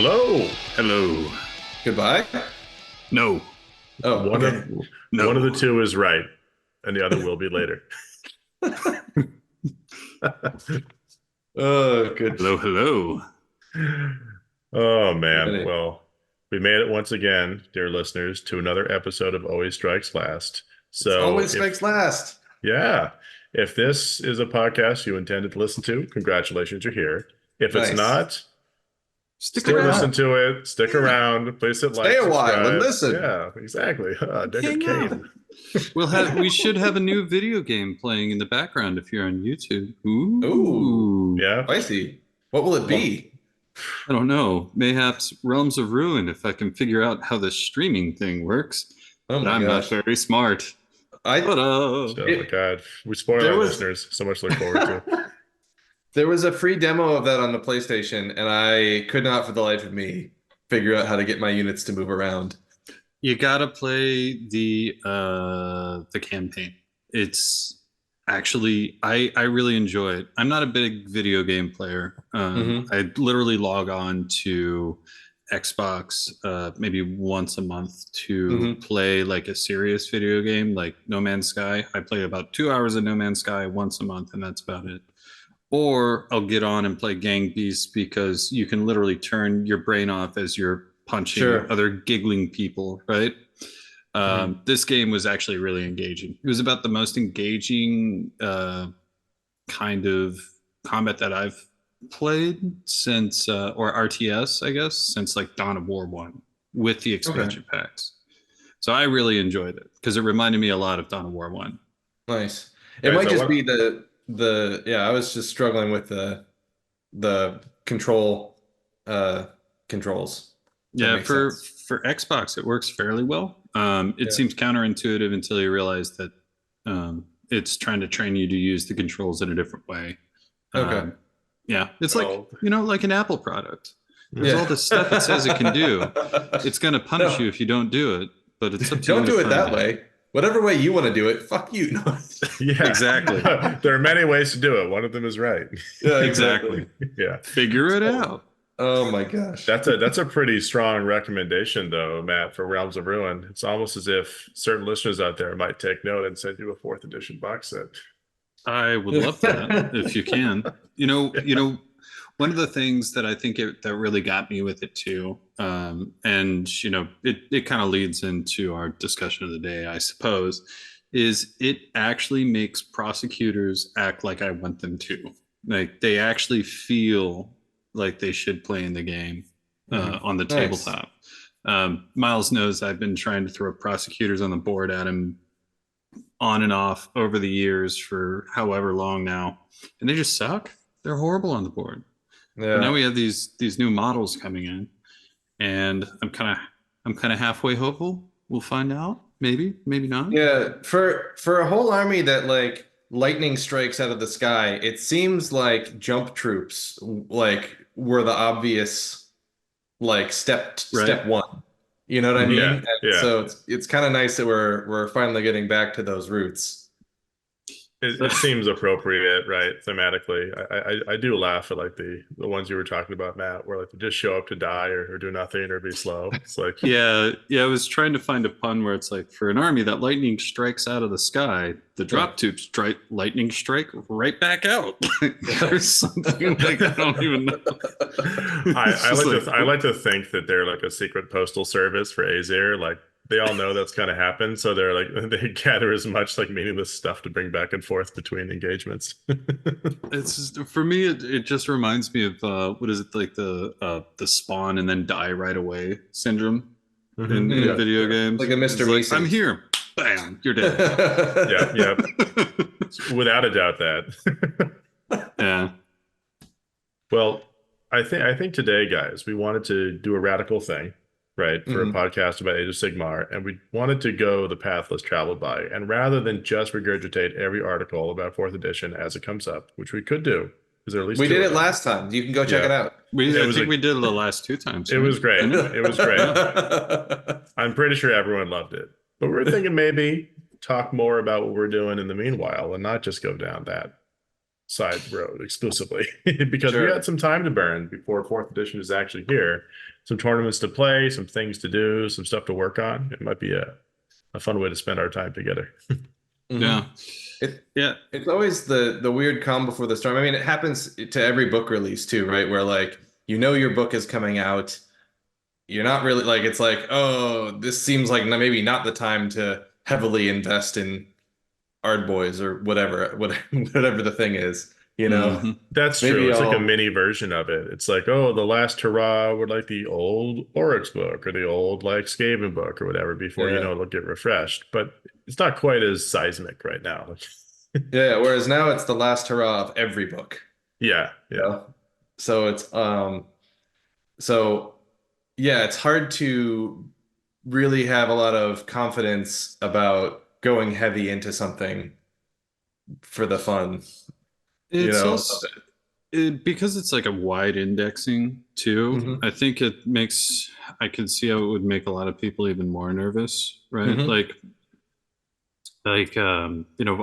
Hello. Hello. Goodbye. No. Oh, One okay. one of the two is right, and the other will be later. Oh, good. Hello. Oh man. Ready. Well, we made it once again, dear listeners, to another episode of Always Strikes Last. It's So always strikes last. yeah, if this is a podcast you intended to listen to, congratulations, you're here. If it's Nice. not, Stick still around. listen to it. Stick around. Please hit like, Stay a while subscribe. and listen. Yeah, exactly. Deckard Hang out. Cain. We should have a new video game playing in the background if you're on YouTube. Ooh. Yeah. Spicy. What will it be? I don't know. Mayhaps Realms of Ruin if I can figure out how the streaming thing works. Oh But my I'm gosh. not very smart. I But Oh my God. We spoil There our was- listeners. So much to look forward to. There was a free demo of that on the PlayStation, and I could not for the life of me figure out how to get my units to move around. you gotta play the campaign. It's actually I really enjoy it. I'm not a big video game player. I literally log on to Xbox maybe once a month to play like a serious video game like No Man's Sky. I play about 2 hours of No Man's Sky once a month, and that's about it. Or I'll get on and play Gang Beasts because you can literally turn your brain off as you're punching other giggling people, right? This game was actually really engaging. It was about the most engaging kind of combat that I've played since, or RTS, I guess, since like Dawn of War 1 with the expansion packs. So I really enjoyed it because it reminded me a lot of Dawn of War 1. Nice. It might just be the I was just struggling with the controls. Yeah, for Xbox, it works fairly well. It seems counterintuitive until you realize that it's trying to train you to use the controls in a different way. Okay. Yeah, it's like like an Apple product. There's all this stuff it says it can do. It's going to punish you if you don't do it, but it's up to you. Don't do it that way. Whatever way you want to do it, fuck you. Yeah, exactly. There are many ways to do it. One of them is right. Yeah, exactly. Yeah. Figure it out. Oh my gosh. That's a pretty strong recommendation though, Matt, for Realms of Ruin. It's almost as if certain listeners out there might take note and send you a 4th edition box set. I would love that if you can. You know, one of the things that I think that really got me with it too, and it kind of leads into our discussion of the day, I suppose, is it actually makes prosecutors act like I want them to. Like they actually feel like they should play in the game on the tabletop. Miles knows I've been trying to throw prosecutors on the board at him on and off over the years for however long now, and they just suck. They're horrible on the board. Yeah. But now we have these new models coming in, and I'm kind of halfway hopeful. We'll find out. Maybe not. Yeah, for a whole army that like lightning strikes out of the sky, it seems like jump troops like were the obvious like step one. You know what I mean? Yeah. So it's kind of nice that we're finally getting back to those roots. It seems appropriate, right? Thematically, I do laugh at like the ones you were talking about, Matt, where like they just show up to die or do nothing or be slow. It's like yeah. I was trying to find a pun where it's like for an army that lightning strikes out of the sky, the drop tubes lightning strike right back out. There's something like I don't even know. I like to think that they're like a secret postal service for Azir, like. They all know that's going to happen, so they're like they gather as much like meaningless stuff to bring back and forth between engagements. It's just, for me, it just reminds me of what is it like the spawn and then die right away syndrome in video games, like a Mr. Mason. I'm here, bam, you're dead. yeah, without a doubt that. Yeah. Well, I think today, guys, we wanted to do a radical thing. Right, for a podcast about Age of Sigmar, and we wanted to go the path less traveled by. And rather than just regurgitate every article about 4th edition as it comes up, which we could do, because there are at least we did it last time. You can go check it out. I think we did it the last 2 times. It was great. It was great. I'm pretty sure everyone loved it. But we're thinking maybe talk more about what we're doing in the meanwhile and not just go down that side road exclusively because we Sure. had some time to burn before fourth edition is actually here. Some tournaments to play, some things to do, some stuff to work on. It might be a fun way to spend our time together. Hmm. Yeah. It Yeah. it's always the weird calm before the storm. I mean, it happens to every book release too, right? Where like your book is coming out, you're not really like it's like, oh, this seems like maybe not the time to heavily invest in Ard Boys or whatever the thing is, you know. Hmm. That's true. Maybe It's like a I'll mini version of it. It's like, oh, the last hurrah would like the old Oryx book or the old like Skaven book or whatever before you yeah. know it'll get refreshed. But it's not quite as seismic right now. Yeah, whereas now it's the last hurrah of every book. Yeah, yeah. Yeah. So it's so yeah, it's hard to really have a lot of confidence about going heavy into something for the fun, you It's know. also because it's like a wide indexing too. Hmm. I think it makes I could see how it would make a lot of people even more nervous, right? Hmm. You know,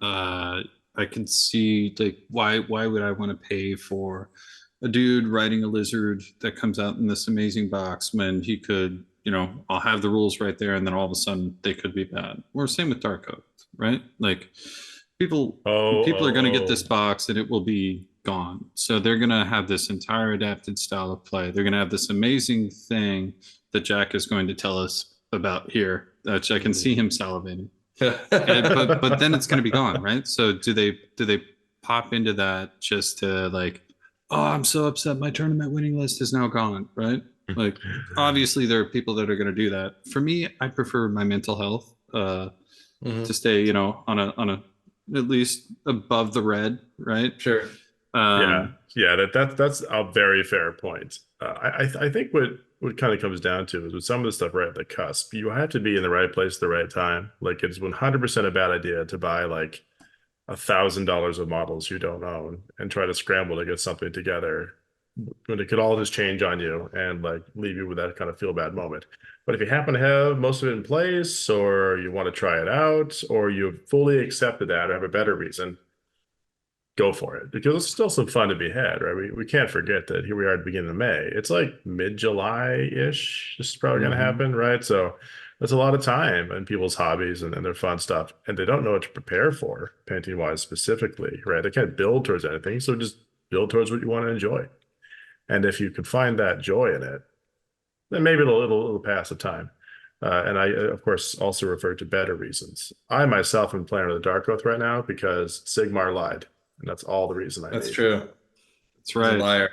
uh I can see like why would I want to pay for a dude writing a lizard that comes out in this amazing box when he could, you know, I'll have the rules right there and then all of a sudden they could be bad. Or same with Dark Oath, right? Like people Oh, people are going to get this oh, box and it will be gone. So they're going to have this entire adapted style of play. They're going to have this amazing thing that Jack is going to tell us about here, which I can see him salivating. But then it's going to be gone, right? So do they pop into that just to like, oh, I'm so upset, my tournament winning list is now gone, right? oh. Like, obviously there are people that are going to do that. For me, I prefer my mental health to Hmm. stay, you know, on a at least above the red, right? Sure. Yeah, Um, yeah, that's a very fair point. I think what kind of comes down to is with some of the stuff right at the cusp, you have to be in the right place at the right time. Like it's 100% a bad idea to buy like $1,000 of models you don't own and try to scramble to get something together when it could all just change on you and like leave you with that kind of feel bad moment. But if you happen to have most of it in place, or you want to try it out, or you've fully accepted that or have a better reason, go for it because it's still some fun to be had, right? We can't forget that here we are at the beginning of May. It's like mid-July-ish. This is probably going to Hmm. happen, right? So that's a lot of time and people's hobbies and their fun stuff, and they don't know what to prepare for, painting wise specifically, right? They can't build towards anything, so just build towards what you want to enjoy. And if you can find that joy in it, then maybe it'll pass the time. And I, of course, also refer to better reasons. I myself am playing with the Dark Oath right now because Sigmar lied, and that's all the reason I That's need. true. that's He's a right. liar.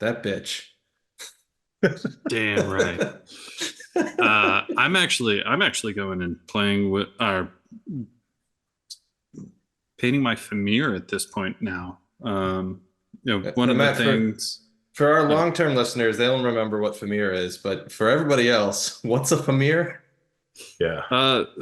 That bitch. Damn right. I'm actually going and playing with painting my Famir at this point now. You know, one And of the Matt, things. for our uh, long-term listeners, they'll remember what Famir is, but for everybody else, what's a Famir? Yeah.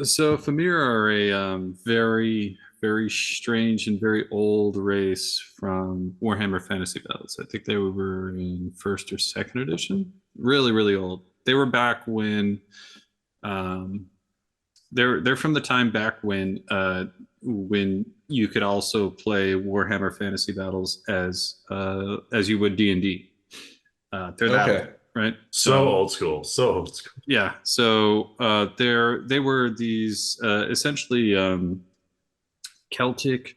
so Famir are a very, very strange and very old race from Warhammer Fantasy Battles. I think they were in first or second edition. Really, really old. They were back when um, they're from the time back when you could also play Warhammer Fantasy Battles as you would D&D. They're that old, Okay. right? So So old school. So old school. yeah, so they were these essentially Celtic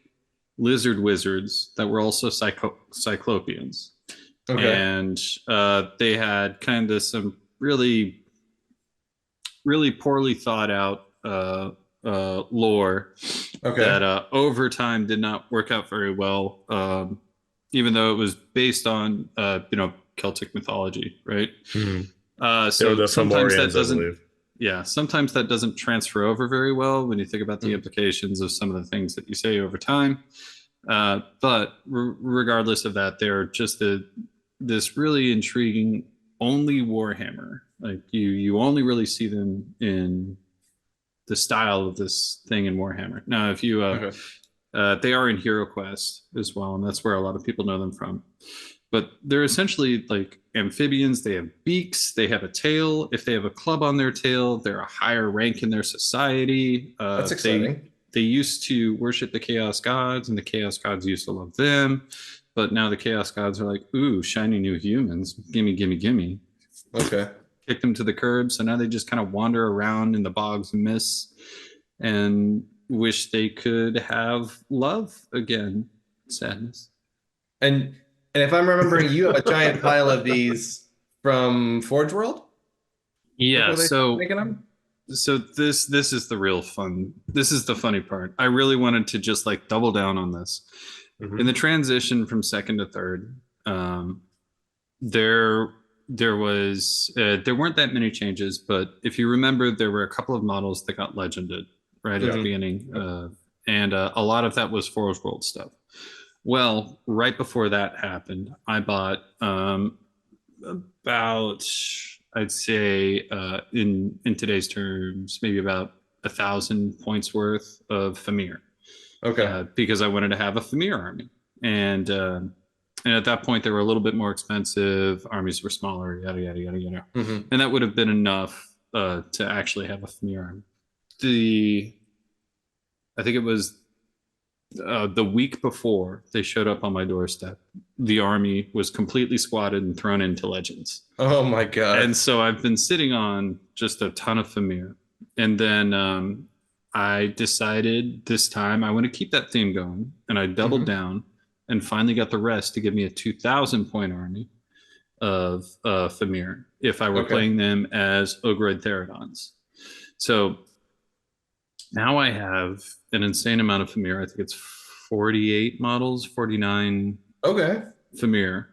lizard wizards that were also cyclopeans, Okay. and they had kind of some really really poorly thought out lore that Okay. over time did not work out very well, even though it was based on you know, Celtic mythology, right? Mhm. They were So the sometimes that Fomorians, I doesn't, believe. yeah, sometimes that doesn't transfer over very well when you think about the Mm. implications of some of the things that you say over time. But regardless of that, they're just this really intriguing only Warhammer. Like you only really see them in the style of this thing in Warhammer. Now, if you Okay. they are in Hero Quest as well, and that's where a lot of people know them from. But they're essentially like amphibians. They have beaks. They have a tail. If they have a club on their tail, they're a higher rank in their society. That's exciting. they used to worship the chaos gods, and the chaos gods used to love them. But now the chaos gods are like, ooh, shiny new humans, gimme, gimme, gimme. Okay. Kick them to the curb. So now they just kind of wander around in the bogs and mists and wish they could have love again. Sadness. And if I'm remembering, you have a giant pile of these from Forge World Yeah, before they started making them. so this is the real fun. This is the funny part. I really wanted to just like double down on this. In the transition from second to third, there there weren't that many changes, but if you remember, there were a couple of models that got legended right at the beginning, and a lot of that was Forge World stuff. Well, right before that happened, I bought about, I'd say, in today's terms, maybe about 1,000 points worth of Famir. Okay. Because I wanted to have a Famir army, and at that point they were a little bit more expensive. Armies were smaller, yada yada yada yada, and that would have been enough to actually have a Famir army. I think it was the week before they showed up on my doorstep, the army was completely squatted and thrown into Legends. Oh my God. And so I've been sitting on just a ton of Famir. And then I decided this time I want to keep that theme going. And I doubled down and finally got the rest to give me a 2,000 point army of Famir if I were playing them as Ogroid Therodons. So now I have an insane amount of Famir. I think it's 48 models, 49 Famir.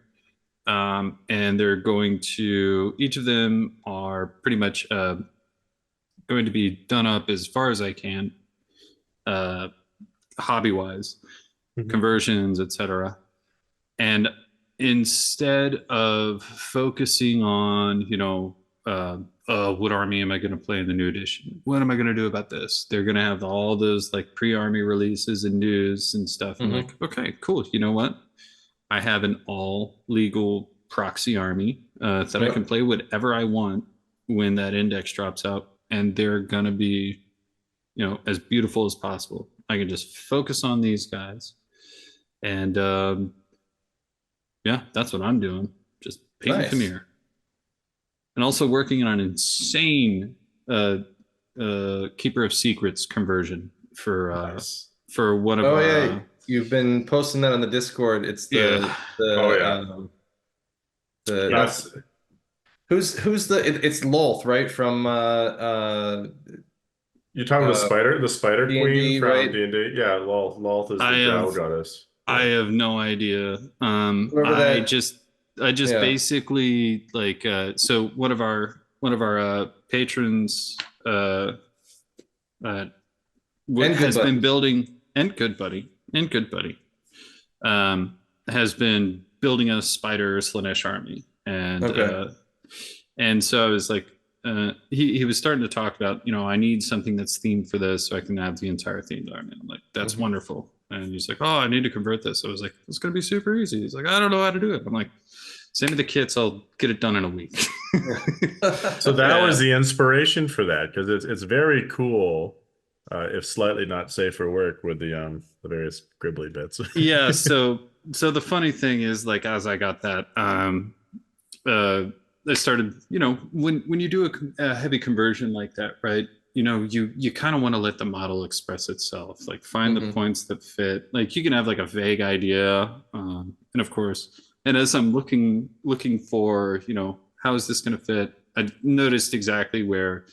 And they're going to, each of them are pretty much going to be done up as far as I can, hobby-wise, conversions, etc. And instead of focusing on, what army am I going to play in the new edition? What am I going to do about this? They're going to have all those like pre-army releases and news and stuff. I'm like, okay, cool. You know what? I have an all legal proxy army that I can play whatever I want when that index drops out, and they're going to be, as beautiful as possible. I can just focus on these guys. And yeah, that's what I'm doing. Just painting Khmer. And also working on an insane Keeper of Secrets conversion for one of our. You've been posting that on the Discord. It's who's it's Lolth, right? From you're talking about the spider D&D, queen from right? D&D? Yeah, Lolth is the drow goddess. Yeah. I have no idea. I just basically like so one of our patrons has been building, and good buddy has been building a spider Slaanesh army, and so I was like, he was starting to talk about, I need something that's themed for this so I can have the entire themed army. I'm like, that's wonderful. And he's like, oh, I need to convert this. I was like, it's going to be super easy. He's like, I don't know how to do it. I'm like, send me the kits. I'll get it done in a week. So that was the inspiration for that, because it's very cool, if slightly not safe for work with the various gribbly bits. Yeah. So the funny thing is, like, as I got that, I started, when you do a heavy conversion like that, right? You kind of want to let the model express itself, like find the points that fit. Like you can have like a vague idea, and of course, and as I'm looking for, how is this going to fit? I noticed exactly where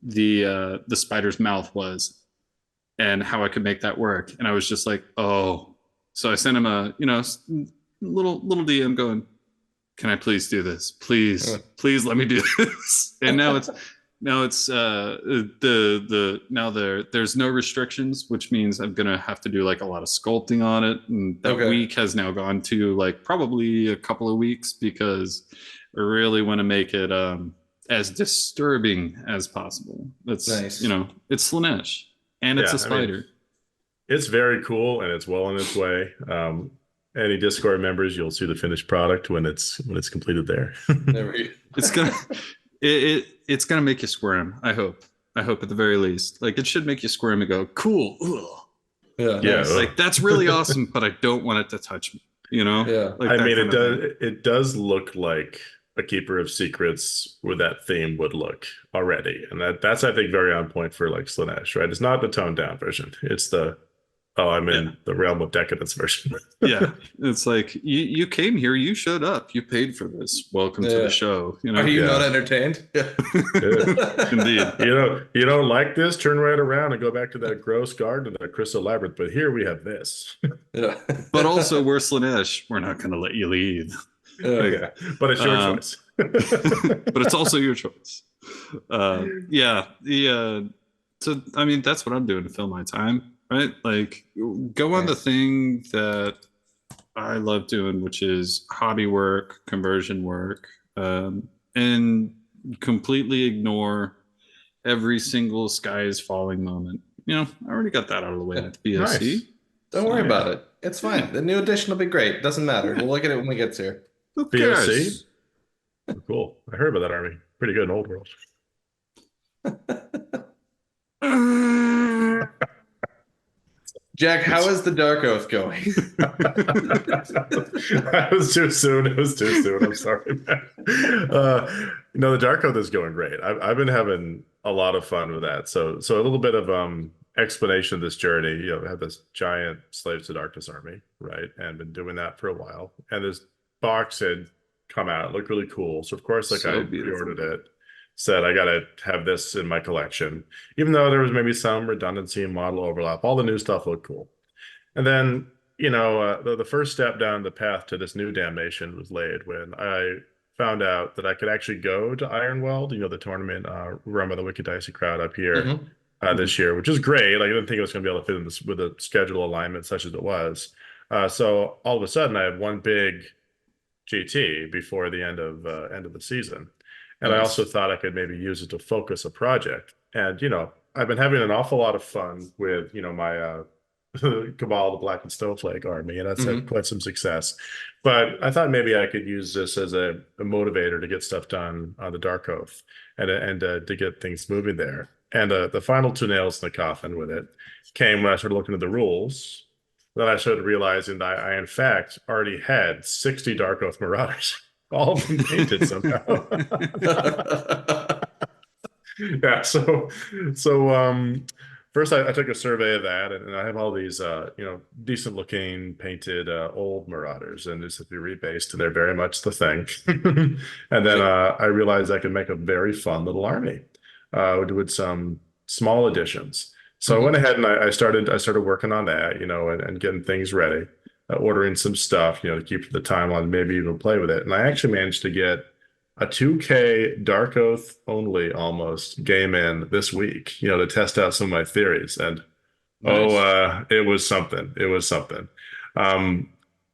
the spider's mouth was, and how I could make that work. And I was just like, oh. So I sent him a little DM going, can I please do this? Please let me do this. And now there's no restrictions, which means I'm gonna have to do like a lot of sculpting on it. And that week has now gone to like probably a couple of weeks, because I really want to make it as disturbing as possible. That's nice. It's Slaanesh and it's a spider. I mean, it's very cool, and it's well on its way. Any Discord members, you'll see the finished product when it's completed there. It's gonna make you squirm. I hope. I hope at the very least. Like it should make you squirm and go, cool. Ugh. Yeah, Yeah. nice. Like that's really awesome, but I don't want it to touch me, you know? Yeah. Like I that mean, kind of thing. it does look like a Keeper of Secrets where that theme would look already. And that's I think very on point for like Slanesh, right? It's not the toned down version. It's the I'm Yeah. in the realm of decadence version. Yeah. It's like you came here, you showed up, you paid for this. Welcome to the Yeah. show, you Are know? you not Yeah. entertained? Yeah. Yeah. Indeed. You don't like this, turn right around and go back to that gross garden, that crystal labyrinth. But here we have this. Yeah. But also we're Slanesh. We're not gonna let you leave. Yeah. Yeah. But it's your Um, choice. but it's also your choice. Yeah, so I mean, that's what I'm doing to fill my time, right? Like, go on the Nice. thing that I love doing, which is hobby work, conversion work, and completely ignore every single sky is falling moment. You know, I already got that out of the way Yeah. with the Nice. BSC. Don't So worry Yeah. about it. It's yeah, fine. The new edition will be great. Doesn't matter. yeah, We'll look at it when we get here. who BOC? cares? Cool. I heard about that army. Pretty good in Old World. Jack, how is the Dark Oath going? That was too soon. It was too soon. I'm sorry, man. No, the Dark Oath is going great. I've been having a lot of fun with that. So a little bit of explanation of this journey. You know, I had this giant Slaves to Darkness army, right? And been doing that for a while. And this box had come out. It looked really cool. So of course, like So I beautiful. pre-ordered it, said I gotta have this in my collection. Even though there was maybe some redundancy and model overlap, all the new stuff looked cool. And then, the first step down the path to this new damnation was laid when I found out that I could actually go to Ironweld, the tournament run by the Wicked Dicey crowd up here Mm-hmm. this year, which is great. Like, I didn't think it was going to be able to fit in this with a schedule alignment such as it was. So all of a sudden, I had one big GT before the end of the season, and I also Nice. thought I could maybe use it to focus a project. And I've been having an awful lot of fun with my Cabal, the Black and Snowflake army, and that's had Mm-hmm. quite some success. But I thought maybe I could use this as a motivator to get stuff done on the Dark Oath and to get things moving there. And the final two nails in the coffin with it came when I started looking at the rules. Then I started realizing that I in fact already had 60 Dark Oath Marauders, all of them painted somehow. Yeah, so first I took a survey of that, and I have all these decent looking painted old Marauders, and this is to be rebased, and they're very much the thing. And then I realized I could make a very fun little army with some small additions. So I went Mm-hmm. ahead and I started working on that, and getting things ready, ordering some stuff, to keep the timeline, maybe even play with it. And I actually managed to get a 2K Dark Oath only almost game in this week, to test out some of my theories. And Nice. it was something. It was something. Um,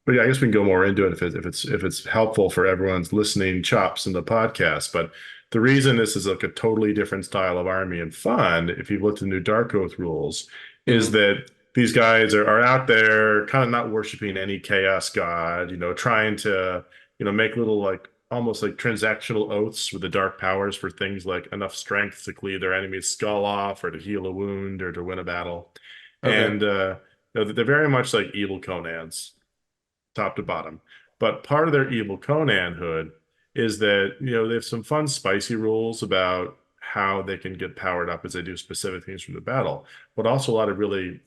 but yeah, I guess we can go more into it if it's helpful for everyone's listening chops in the podcast. But the reason this is like a totally different style of army and fun, if you've looked at the new Dark Oath rules, is Mm-hmm. that these guys are out there kind of not worshiping any chaos god, trying to, make little like almost like transactional oaths with the dark powers for things like enough strength to cleave their enemy's skull off or to heal a wound or to win a battle. Okay. And they're very much like evil Conans, top to bottom. But part of their evil Conanhood is that, they have some fun, spicy rules about how they can get powered up as they do specific things from the battle, but also a lot of really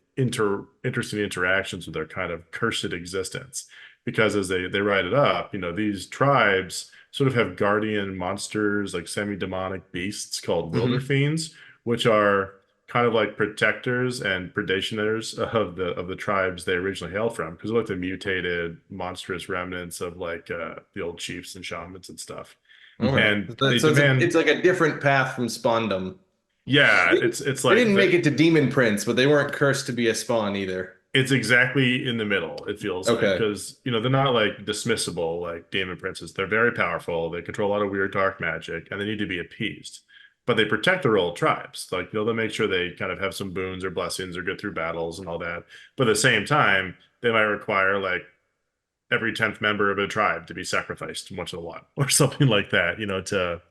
interesting interactions with their kind of cursed existence. Because as they write it up, these tribes sort of have guardian monsters, like semi-demonic beasts called wilder Mm-hmm. fiends, which are kind of like protectors and predationers of the tribes they originally hailed from, because they're like the mutated monstrous remnants of like the old chiefs and shamans and stuff. Okay. And they So it's demand, like a different path from Spawndom. yeah, it's They like didn't make the it to Demon Prince, but they weren't cursed to be a spawn either. it's exactly in the middle, it feels like, Okay. because they're not like dismissible like demon princes. They're very powerful, they control a lot of weird dark magic, and they need to be appeased. But they protect their old tribes, like they'll make sure they kind of have some boons or blessings or get through battles and all that. But at the same time, they might require like every 10th member of a tribe to be sacrificed once in a while or something like that, to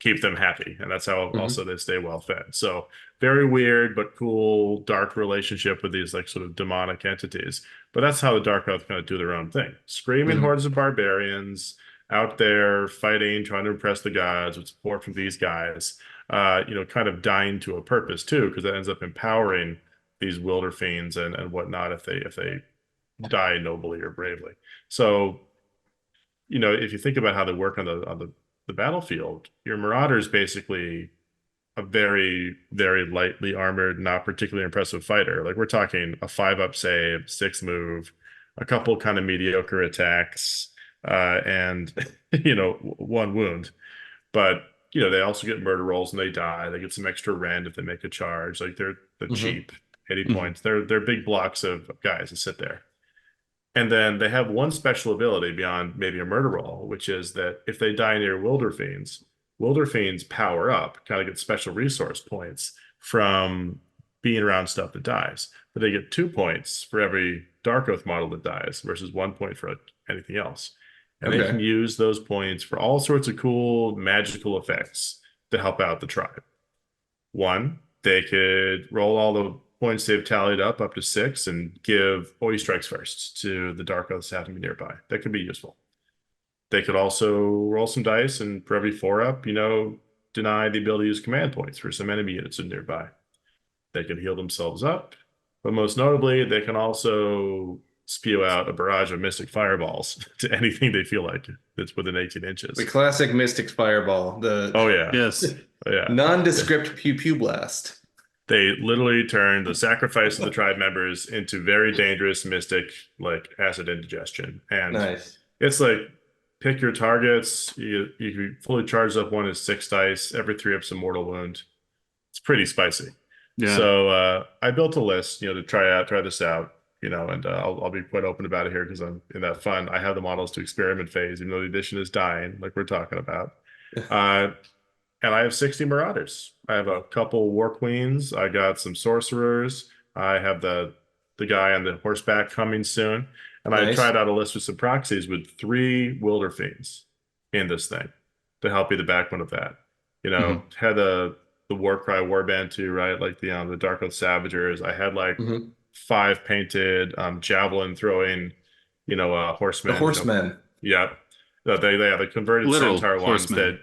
keep them happy, and that's how Hmm. also they stay well fed. So very weird but cool dark relationship with these like sort of demonic entities. But that's how the Dark Oath kind of do their own thing. Screaming Hmm. hordes of barbarians out there fighting, trying to impress the gods with support from these guys. Kind of dying to a purpose too, because that ends up empowering these wilder fiends and whatnot if they die nobly or bravely. So, if you think about how they work on the battlefield, your Marauder is basically a very, very lightly armored, not particularly impressive fighter. Like we're talking a 5-up save, 6 move, a couple kind of mediocre attacks, and 1 wound. But they also get murder rolls and they die. They get some extra rend if they make a charge. Like they're Hmm. cheap 80 Mhm. points. They're big blocks of guys that sit there. And then they have one special ability beyond maybe a murder roll, which is that if they die near Wilder Fiends power up, kind of get special resource points from being around stuff that dies. But they get 2 points for every Dark Oath model that dies versus 1 point for anything else. And they can Okay. use those points for all sorts of cool magical effects to help out the tribe. One, they could roll all the points they've tallied up to 6 and give always strikes first to the Dark Oaths having to be nearby. That could be useful. They could also roll some dice and for every 4-up, deny the ability to use command points for some enemy units in nearby. They can heal themselves up, but most notably, they can also spew out a barrage of mystic fireballs to anything they feel like that's within 18 The inches. classic Mystic Fireball, Oh the yeah. Yes. Oh yeah. nondescript pew pew blast. They literally turn the sacrifice of the tribe members into very dangerous mystic, like acid indigestion. And Nice. it's like pick your targets. You can fully charge up one is 6 dice, every 3 ups a mortal wound. It's pretty spicy. Yeah. So I built a list, to try this out, and I'll be quite open about it here because I'm in that fun. I have the models to experiment phase, even though the edition is dying, like we're talking about. Uh, and I have 60 Marauders. I have a couple War Queens. I got some Sorcerers. I have the guy on the horseback coming soon. And I Nice. tried out a list with some proxies with 3 Wilder Fiends in this thing to help be the backbone of that. Mhm. Had the Warcry Warband too, right? Like the Dark Oath Savagers. I had like Hmm. 5 painted javelin throwing, The horsemen, Horsemen. yeah. They converted Literal centaur ones horsemen. that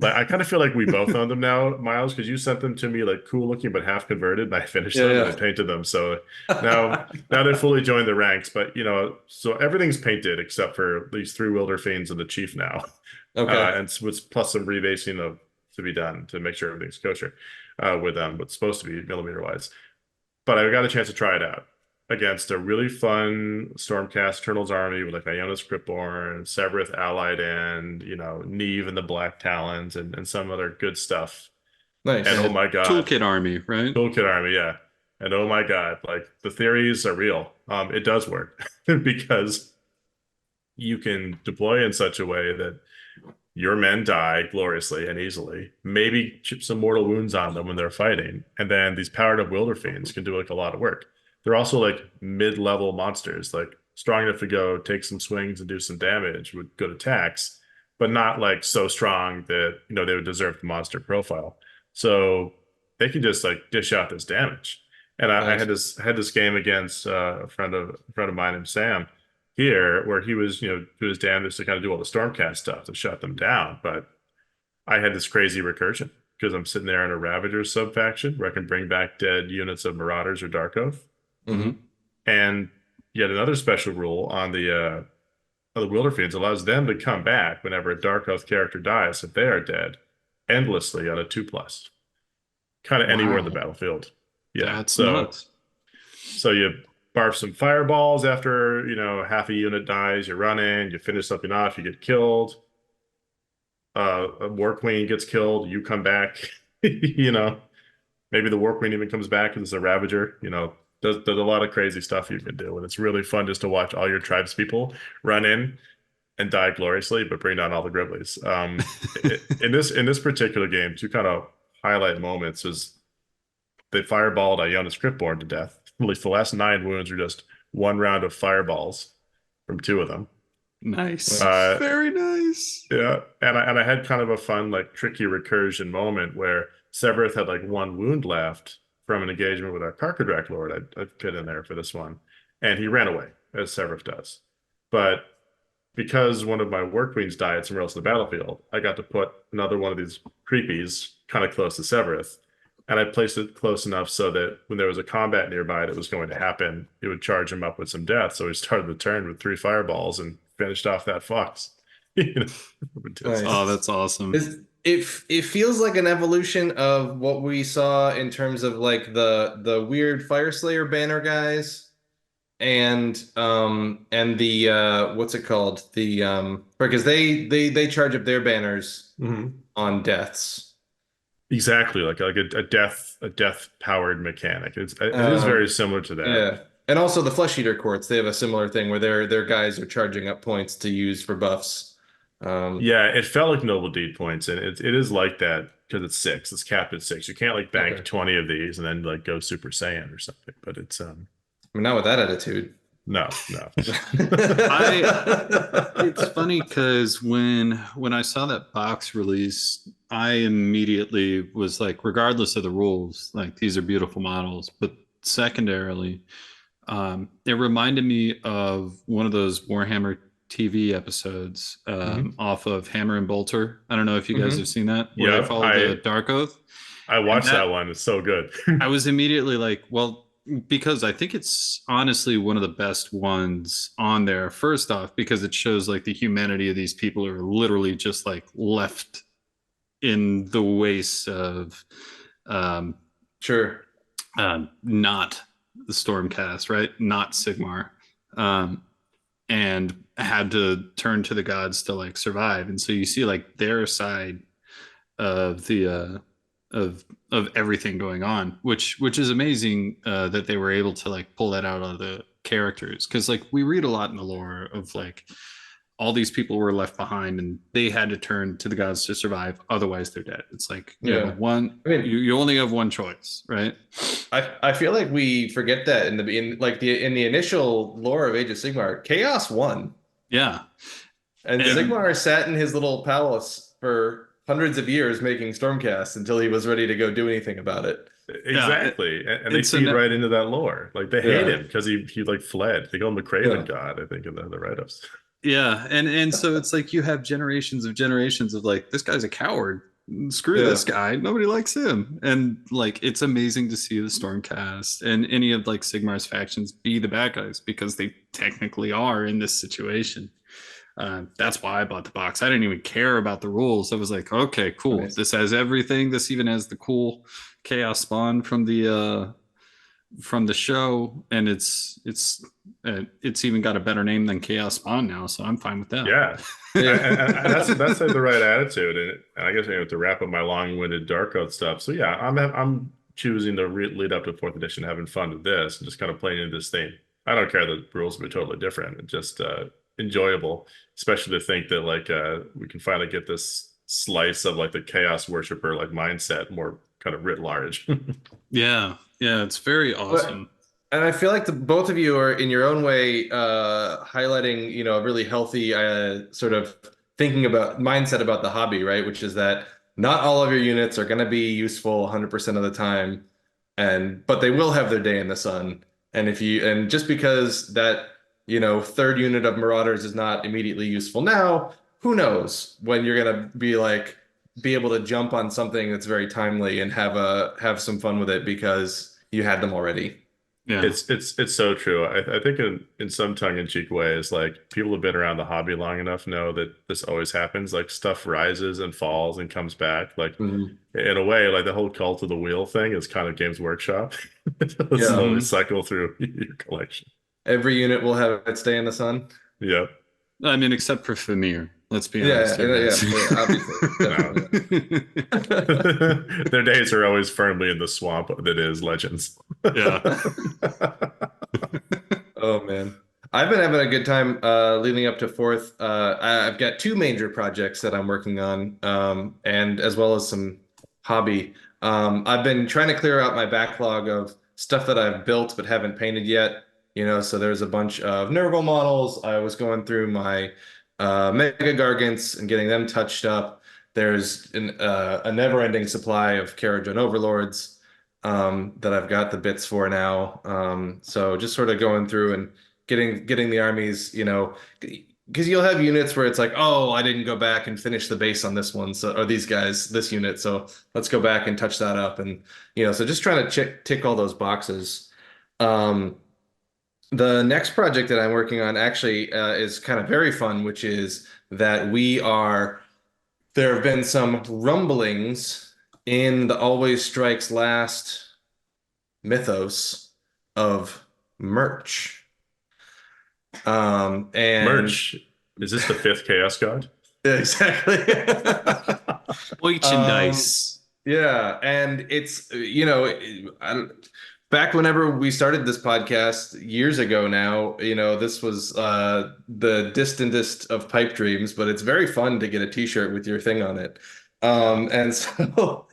like I kind of feel like we both own them now, Miles, because you sent them to me like cool looking but half converted, and I finished them and I Yeah, painted them. So now yeah. now they fully joined the ranks. But so everything's painted except for these 3 Wilder Fiends and the Chief now. Okay. And with plus some rebasing of to be done to make sure everything's kosher with them, what's supposed to be millimeter wise. But I got a chance to try it out against a really fun Stormcast Eternals army with like Ionis Cryptborn, Severith allied and, Neve and the Black Talons and some other good stuff. And oh Nice. my God, Toolkit army, right? Toolkit Army, yeah. And oh my God, like the theories are real. It does work because you can deploy in such a way that your men die gloriously and easily, maybe chip some mortal wounds on them when they're fighting. And then these powered up Wilder Fiends can do like a lot of work. They're also like mid-level monsters, like strong enough to go take some swings and do some damage with good attacks, but not like so strong that they would deserve the monster profile. So they can just like dish out this damage. And I Nice. had this game against a friend of mine named Sam here where he was, do his damage to kind of do all the Stormcast stuff to shut them down. But I had this crazy recursion because I'm sitting there in a Ravager sub faction where I can bring back dead units of Marauders or Dark Oath. Hmm. And yet another special rule on the Wilder Fiends allows them to come back whenever a Dark Oath character dies if they are dead endlessly on a 2+, kind of anywhere in the Wow. battlefield. Yeah. That's So nuts. So you barf some fireballs after, half a unit dies, you're running, you finish something off, you get killed. A War Queen gets killed, you come back, you know. Maybe the War Queen even comes back because it's a Ravager, there's a lot of crazy stuff you can do. And it's really fun just to watch all your tribespeople run and die gloriously, but bring down all the Griblies. In this particular game, two kind of highlight moments is they fireballed Ionis Cryptborn to death. At least the last 9 wounds are just one round of fireballs from 2 of them. Nice. Uh, Very nice. yeah, and I had kind of a fun, like, tricky recursion moment where Severith had like one wound left from an engagement with our Karkadrak Lord I'd put in there for this one, and he ran away, as Severith does. But because one of my war queens died somewhere else in the battlefield, I got to put another one of these creepies kind of close to Severith. And I placed it close enough so that when there was a combat nearby that was going to happen, it would charge him up with some death. So he started the turn with 3 fireballs and finished off that fox. You know, Oh, Nice. that's awesome. It feels like an evolution of what we saw in terms of like the weird Fire Slayer banner guys and the what's it called? The because they charge up their banners Mhm. on deaths. Exactly, like a death powered mechanic. It is very Um similar to that. yeah. And also the Flesh Eater courts, they have a similar thing where their guys are charging up points to use for buffs. Um Yeah, it felt like Noble Deed points, and it is like that because it's 6. It's capped at 6. You can't like bank okay. 20 of these and then like go Super Saiyan or something. But it's I mean, not with that attitude. no. It's funny because when I saw that box release, I immediately was like, regardless of the rules, like these are beautiful models. But secondarily, it reminded me of one of those Warhammer TV episodes Mhm. off of Hammer and Bolter. I don't know if you guys hmm have seen that, where they Yep, follow the Dark Oath. I And watched that one. It's so good. I was immediately like, well, because I think it's honestly one of the best ones on there. First off, because it shows like the humanity of these people who are literally just like left in the wastes of um, Sure. not the Stormcast, right? Not Sigmar. Um, and had to turn to the gods to like survive. And so you see like their side of the of everything going on, which is amazing that they were able to like pull that out of the characters, because like we read a lot in the lore of like all these people were left behind and they had to turn to the gods to survive, otherwise they're dead. It's like Yeah. one, I mean, you only have one choice, right? I feel like we forget that in the initial lore of Age of Sigmar, Chaos won. Yeah. And And Sigmar sat in his little palace for hundreds of years making Stormcast until he was ready to go do anything about it. yeah, Exactly. And they and so feed right into that lore. Like they hate Yeah. him because he like fled. They call him the Craven Yeah. God, I think, in the write-ups. yeah, and so it's like you have generations of like, this guy's a coward, screw Yeah. this guy, nobody likes him. And like it's amazing to see the Stormcast and any of like Sigmar's factions be the bad guys, because they technically are in this situation. That's why I bought the box. I didn't even care about the rules. I was like, okay, cool, Nice. this has everything. This even has the cool chaos spawn from the show, and it's even got a better name than Chaos Spawn now, so I'm fine with that. Yeah. And that's like the right attitude. And I guess I have to wrap up my long-winded Dark Oath stuff. So yeah, I'm choosing to lead up to 4th edition, having fun with this, and just kind of playing into this theme. I don't care that the rules will be totally different. It's just enjoyable, especially to think that like we can finally get this slice of like the chaos worshiper like mindset more kind of writ large. Yeah, yeah, it's very But awesome. and I feel like the both of you are in your own way highlighting, a really healthy sort of thinking about mindset about the hobby, right? Which is that not all of your units are going to be useful 100% of the time, but they will have their day in the sun. And just because that, third unit of Marauders is not immediately useful now, who knows when you're going to be able to jump on something that's very timely and have some fun with it because you had them already. Yeah, It's so true. I think in some tongue-in-cheek ways, like people who've been around the hobby long enough know that this always happens. Like stuff rises and falls and comes back. Like Mhm. in a way, like the whole cult of the wheel thing is kind of Games Workshop. It'll Yeah. slowly Mhm. cycle through your collection. Every unit will have its day in the sun. Yep. I mean, except for Famir, let's be honest Yeah, here, guys. yeah, obviously. No. Their days are always firmly in the swamp that is Legends. Yeah. Oh man. I've been having a good time leading up to fourth. I've got two major projects that I'm working on, and as well as some hobby. I've been trying to clear out my backlog of stuff that I've built but haven't painted yet. So there's a bunch of Nurgle models. I was going through my Mega Gargants and getting them touched up. There's a never-ending supply of Kharadron Overlords that I've got the bits for now. So just sort of going through and getting the armies, because you'll have units where it's like, oh, I didn't go back and finish the base on this one, so or these guys, this unit, so let's go back and touch that up, and so just trying to tick all those boxes. Um, the next project that I'm working on actually is kind of very fun, which is that there have been some rumblings in the Always Strikes Last mythos of merch. And Merch. Is this the fifth Chaos God? exactly. Merchandise. Yeah, and it's back whenever we started this podcast years ago now, this was the distantest of pipe dreams, but it's very fun to get a t-shirt with your thing on it. And so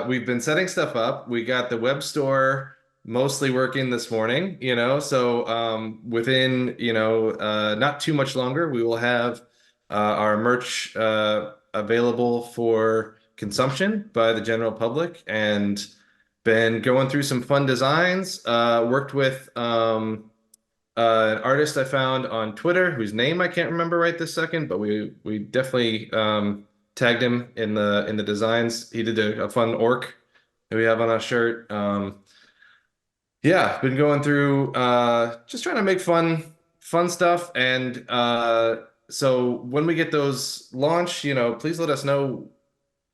we've been setting stuff up. We got the web store mostly working this morning, so within, not too much longer, we will have our merch available for consumption by the general public, and been going through some fun designs. Worked with an artist I found on Twitter whose name I can't remember right this second, but we definitely tagged him in the designs. He did a fun orc that we have on our shirt. Yeah, been going through just trying to make fun stuff, and so when we get those launched, please let us know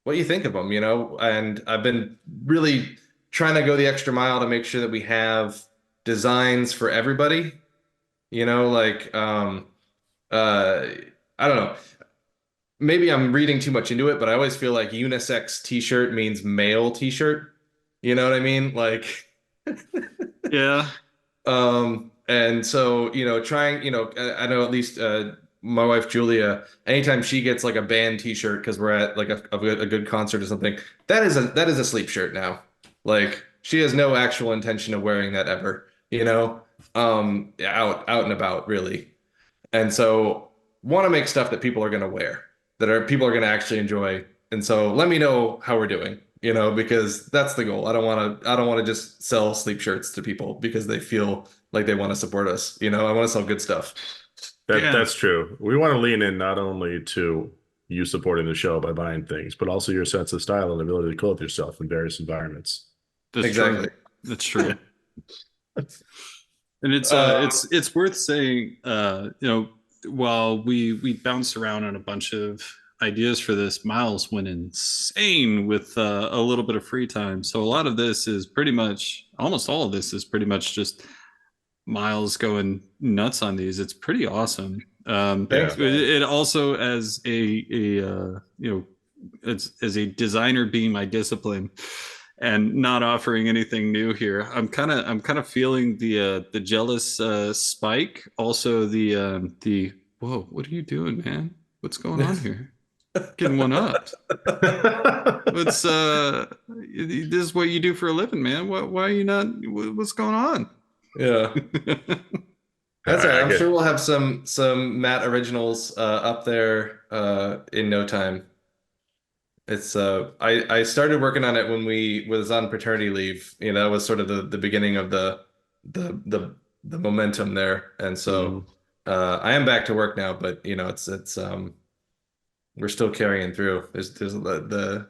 what you think of them, and I've been really trying to go the extra mile to make sure that we have designs for everybody, like I don't know. Maybe I'm reading too much into it, but I always feel like unisex t-shirt means male t-shirt. You know what I mean? Like Yeah. And so, trying, I know at least my wife Julia, anytime she gets like a band t-shirt because we're at like a good concert or something, that is a sleep shirt now. Like she has no actual intention of wearing that ever, out and about really. And so want to make stuff that people are going to wear, people are going to actually enjoy. And so let me know how we're doing, because that's the goal. I don't want to just sell sleep shirts to people because they feel like they want to support us. I want to sell good stuff. That's true. We want to lean in not only to you supporting the show by buying things, but also your sense of style and ability to clothe yourself in various environments. That's exactly. True. That's true. And it's worth saying, while we bounced around on a bunch of ideas for this, Miles went insane with a little bit of free time. So a lot of this is almost all of this is pretty much just Miles going nuts on these. It's pretty awesome. Thanks, it also as as a designer being my discipline and not offering anything new here. I'm kind of feeling the jealous spike. Also the whoa, what are you doing, man? What's going on here? Getting one up. What's this is what you do for a living, man? Why are you not? What's going on? Yeah. That's right. I'm sure we'll have some Matt originals up there in no time. It's I started working on it when we was on paternity leave. That was sort of the beginning of the momentum there. And so I am back to work now, but it's we're still carrying through. There's the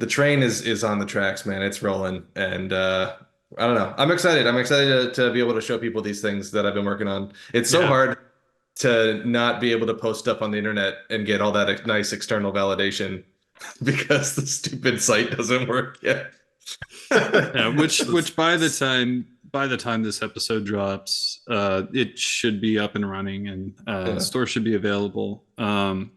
train is on the tracks, man. It's rolling, and I don't know. I'm excited. I'm excited to be able to show people these things that I've been working on. It's so hard to not be able to post stuff on the internet and get all that nice external validation because the stupid site doesn't work yet. Yeah, which by the time this episode drops, it should be up and running, and store should be available. But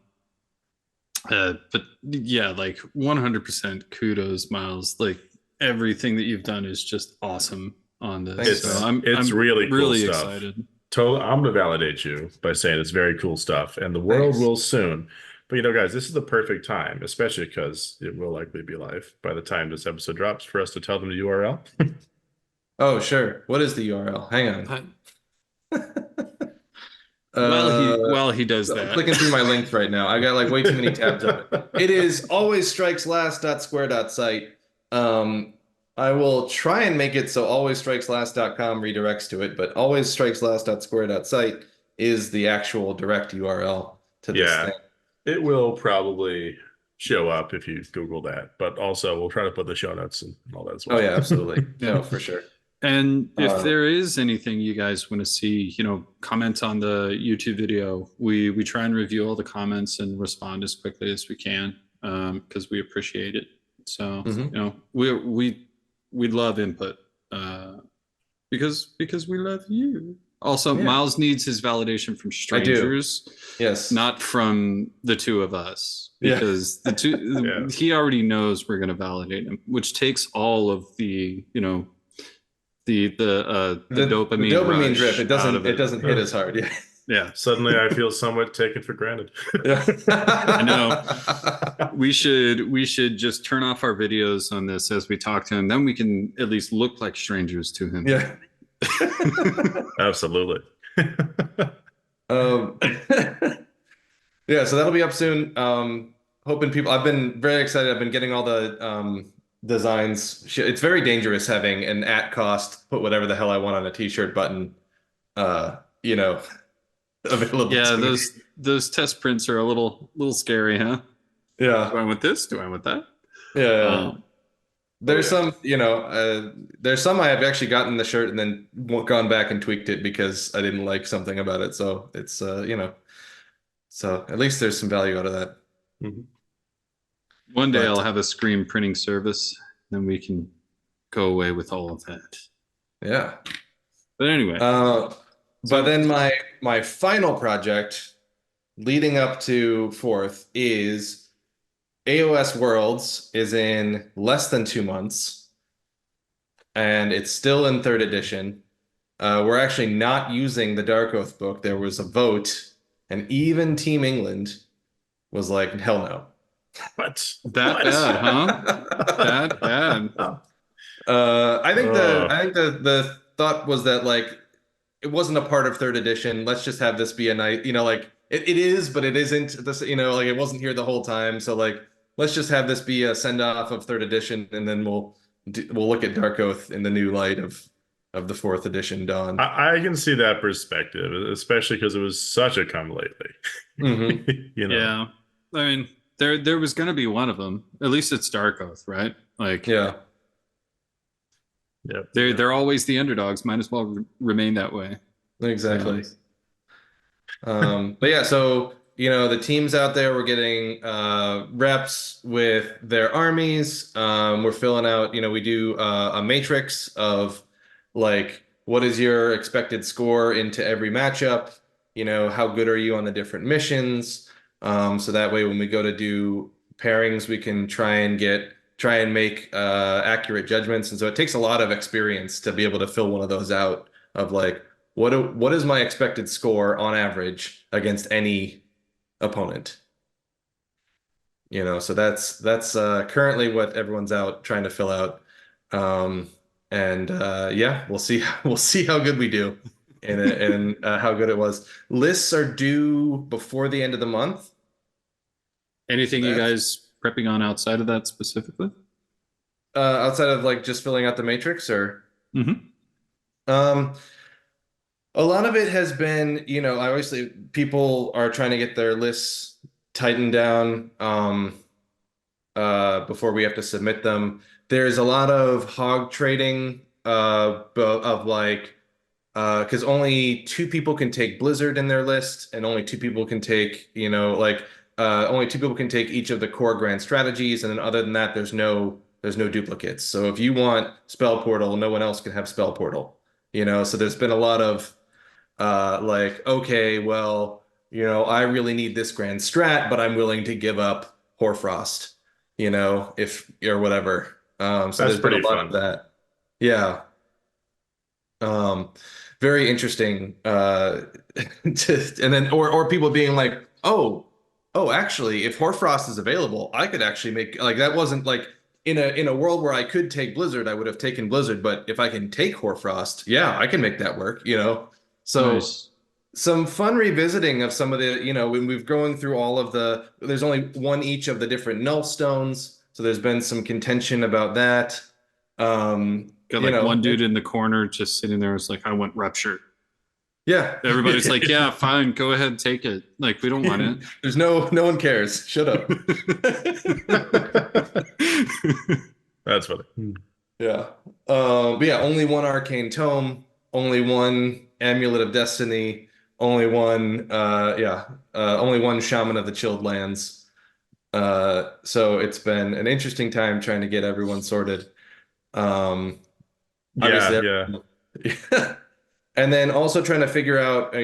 yeah, like 100% kudos, Miles. Like everything that you've done is just awesome on this. I'm really cool really stuff. excited. I'm going to validate you by saying it's very cool stuff, and the world will soon. But guys, this is the perfect time, especially because it will likely be live by the time this episode drops, for us to tell them the URL. Oh, sure. What is the URL? Hang on. Uh, Uh, while he does I'm that. clicking through my links right now. I got like way too many tabs open. It is alwaysstrikeslast.square.site. Um, I will try and make it so alwaysstrikeslast.com redirects to it, but alwaysstrikeslast.square.site is the actual direct URL to this Yeah, thing. it will probably show up if you Google that, but also we'll try to put the show notes and all that as Oh well. yeah, absolutely. Yeah. No, for sure. And if Uh, there is anything you guys want to see, comment on the YouTube video. We try and review all the comments and respond as quickly as we can, because we appreciate it. So, mhm. we love input, because we love you. Also, Yeah, Miles needs his validation from I do. strangers, Yes. not from the two of us, Yeah. because Yeah. he already knows we're going to validate him, which takes all of the The dopamine dopamine drip, rush out of it it. doesn't hit as hard. Yeah. Yeah, Suddenly I feel somewhat taken for granted. Yeah. I know. We should just turn off our videos on this as we talk to him. Then we can at least look like strangers to him. Yeah. Absolutely. Um, yeah, so that'll be up soon. Hoping people, I've been very excited. I've been getting all the designs. It's very dangerous having an at cost, put whatever the hell I want on a t-shirt button, you know, available Yeah, to me. those test prints are a little scary, huh? Do Yeah. I want this? Do I want that? Yeah. Yeah. Um, There's yeah. some, there's some I have actually gotten the shirt and then gone back and tweaked it because I didn't like something about it. So it's, so at least there's some value out of that. Mhm. One day But I'll have a screen printing service, then we can go away with all of that. yeah. But anyway, But so then my final project leading up to fourth is AOS Worlds is in less than 2 months, and it's still in third edition. We're actually not using the Dark Oath book. There was a vote, and even Team England was like, hell no. What? that What? bad, huh? That bad. Oh, I think the thought was that like it wasn't a part of third edition. Let's just have this be a night, like it is, but it isn't. This, like it wasn't here the whole time. So like let's just have this be a send off of third edition, and then we'll look at Dark Oath in the new light of the fourth edition Dawn. I can see that perspective, especially because it was such a come lately. Hmm. You know, Yeah. I mean, there was going to be one of them. At least it's Dark Oath, right? Like Yeah, yeah, they're always the underdogs. Might as well remain that way. exactly. So, But yeah, so the teams out there were getting reps with their armies. We're filling out, we do a matrix of like what is your expected score into every matchup? How good are you on the different missions? So that way when we go to do pairings, we can try and make accurate judgments. And so it takes a lot of experience to be able to fill one of those out of like what is my expected score on average against any opponent? So that's currently what everyone's out trying to fill out. And yeah, we'll see we'll see how good we do and how good it was. Lists are due before the end of the month. So anything you that's guys prepping on outside of that specifically? outside of like just filling out the matrix or Mm-hmm. um a lot of it has been, obviously people are trying to get their lists tightened down before we have to submit them. There's a lot of hog trading of like because only two people can take Blizzard in their list, and only two people can take, only two people can take each of the core grand strategies, and then other than that, there's no duplicates. So if you want Spell Portal, no one else can have Spell Portal. So there's been a lot of like, okay, well, I really need this grand strat, but I'm willing to give up Hoarfrost, if or whatever. So that's there's been pretty a lot of fun. that. Yeah. Um, very interesting. And then or people being like, oh, actually, if Hoarfrost is available, I could actually make like that wasn't like in a world where I could take Blizzard, I would have taken Blizzard. But if I can take Hoarfrost, yeah, I can make that work. So. Nice. Some fun revisiting of some of the, when we've going through all of there's only one each of the different null stones. So there's been some contention about that. Got like one dude in the corner just sitting there was like, I want Rupture. Yeah. Everybody's like, yeah, fine, go ahead, take it. Like, we don't want it. There's no one cares. Shut up. That's funny. Yeah. But yeah, only one Arcane Tome, only one Amulet of Destiny, only one only one Shaman of the Chilled Lands. So it's been an interesting time trying to get everyone sorted. Yeah. And then also trying to figure out,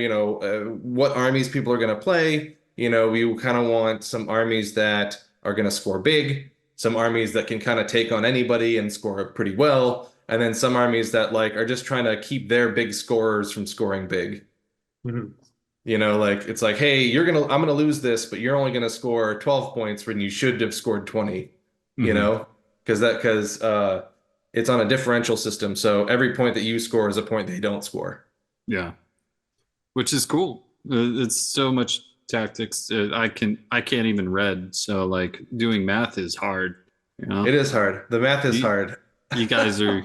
what armies people are going to play. We kind of want some armies that are going to score big, some armies that can kind of take on anybody and score pretty well, and then some armies that like are just trying to keep their big scorers from scoring big. Mm-hmm. It's like, hey, I'm gonna lose this, but you're only gonna score 12 points when you should have scored 20. Because it's on a differential system, so every point that you score is a point they don't score. Yeah, which is cool. It's so much tactics. I can't even read, so like doing math is hard. It is hard. The math is hard. You guys are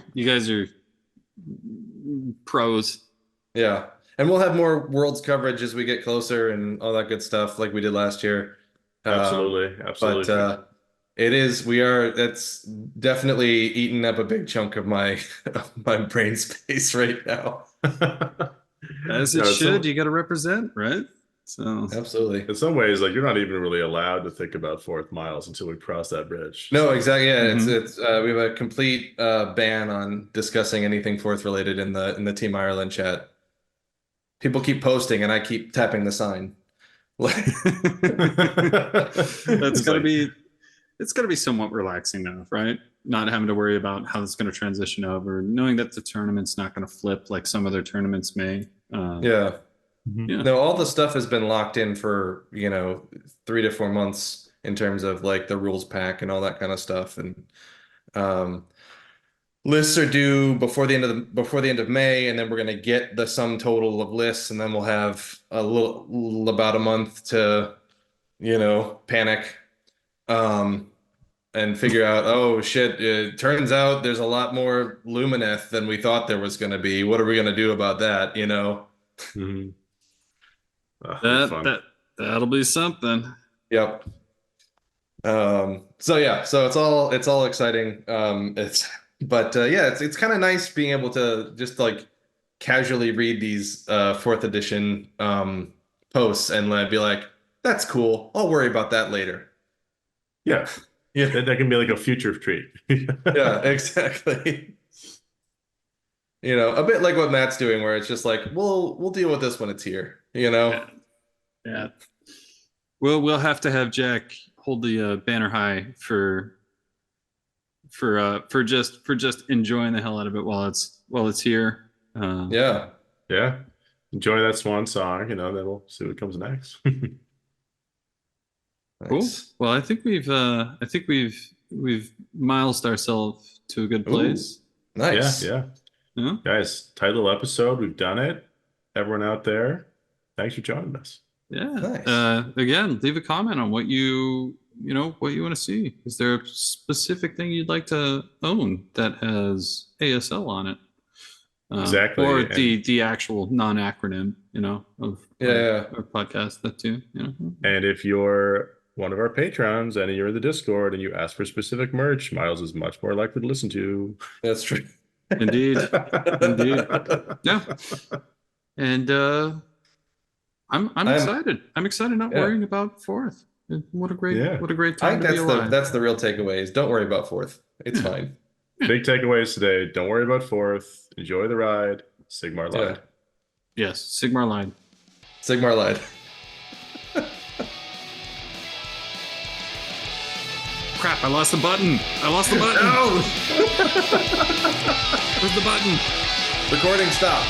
pros. Yeah. And we'll have more Worlds coverage as we get closer and all that good stuff like we did last year. Absolutely. But that's definitely eaten up a big chunk of my brain space right now. As it should. You got to represent, right? So absolutely. In some ways, like you're not even really allowed to think about Fourth Miles until we cross that bridge. No, exactly. Yeah, it's we have a complete ban on discussing anything Fourth related in the Team Ireland chat. People keep posting, and I keep tapping the sign. That's gotta be. It's gotta be somewhat relaxing now, right? Not having to worry about how it's going to transition over, knowing that the tournament's not going to flip like some other tournaments may. Yeah. No, all the stuff has been locked in for 3 to 4 months in terms of like the rules pack and all that kind of stuff, and lists are due before the end of May, and then we're gonna get the sum total of lists, and then we'll have about a month to panic and figure out, oh shit, it turns out there's a lot more Lumineth than we thought there was gonna be. What are we gonna do about that? Mm-hmm. That'll be something. Yep. So it's all exciting. It's kind of nice being able to just like casually read these 4th edition posts and be like, that's cool. I'll worry about that later. Yeah. Yeah. That can be like a future treat. Yeah, exactly. A bit like what Matt's doing, where it's just like, we'll deal with this when it's here, Yeah. We'll have to have Jack hold the banner high for just enjoying the hell out of it while it's here. Yeah. Enjoy that swan song, then we'll see what comes next. Cool. Nice. Well, I think we've milesed ourselves to a good place. Ooh, nice. Yeah. Guys, tight little episode. We've done it. Everyone out there, thanks for joining us. Yeah. Nice. Again, leave a comment on what you want to see. Is there a specific thing you'd like to own that has ASL on it? Exactly. Or the actual non-acronym, of our podcast, that too. And if you're one of our patrons and you're in the Discord and you ask for specific merch, Miles is much more likely to listen to. That's true. Indeed. Yeah. And I'm excited. I'm excited not worrying about 4th. What a great time to be alive. That's the real takeaways. Don't worry about 4th. It's fine. Big takeaways today. Don't worry about 4th. Enjoy the ride. Sigmar lied. Yes, Sigmar lied. Sigmar lied. Crap, I lost the button. No! Where's the button? Recording stopped.